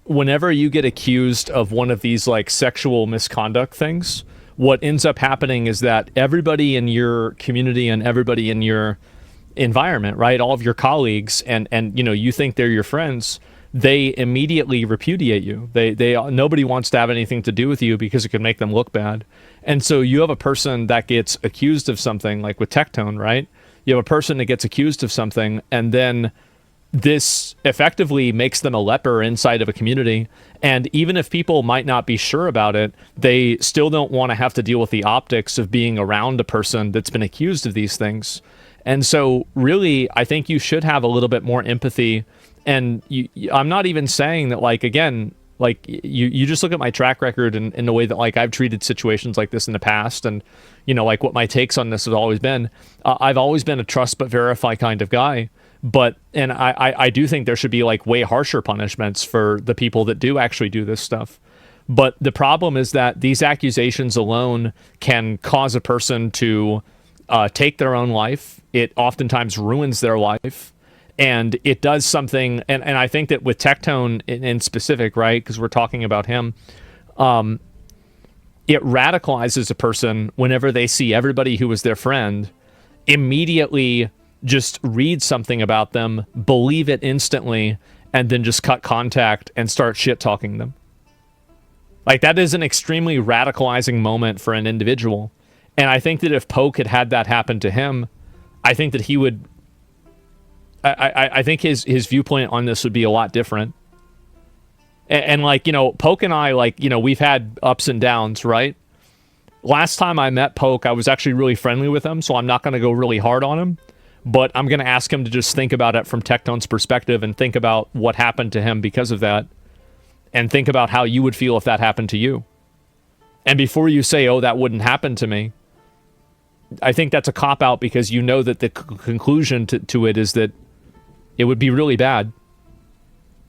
whenever you get accused of one of these like sexual misconduct things, what ends up happening is that everybody in your community and everybody in your environment, right, all of your colleagues, and you know, you think they're your friends, they immediately repudiate you. They nobody wants to have anything to do with you because it can make them look bad. And so you have a person that gets accused of something, like with Tectone, right? You have a person that gets accused of something, and then this effectively makes them a leper inside of a community. And even if people might not be sure about it, they still don't want to have to deal with the optics of being around a person that's been accused of these things. And so really, I think you should have a little bit more empathy. And I'm not even saying that, like, again, like, you just look at my track record and in the way that, like, I've treated situations like this in the past, and, you know, like, what my takes on this has always been. I've always been a trust but verify kind of guy. But, and I do think there should be, like, way harsher punishments for the people that do actually do this stuff. But the problem is that these accusations alone can cause a person to take their own life. It oftentimes ruins their life. And it does something, and I think that with Tectone in specific, right, because we're talking about him, it radicalizes a person whenever they see everybody who was their friend immediately just read something about them, believe it instantly, and then just cut contact and start shit-talking them. Like, that is an extremely radicalizing moment for an individual. And I think that if Poke had had that happen to him, I think that he would... I think his viewpoint on this would be a lot different. And like, you know, Poke and I, like, you know, we've had ups and downs, right? Last time I met Poke, I was actually really friendly with him, so I'm not going to go really hard on him. But I'm going to ask him to just think about it from Tectone's perspective and think about what happened to him because of that. And think about how you would feel if that happened to you. And before you say, oh, that wouldn't happen to me, I think that's a cop-out, because you know that the conclusion to it is that it would be really bad.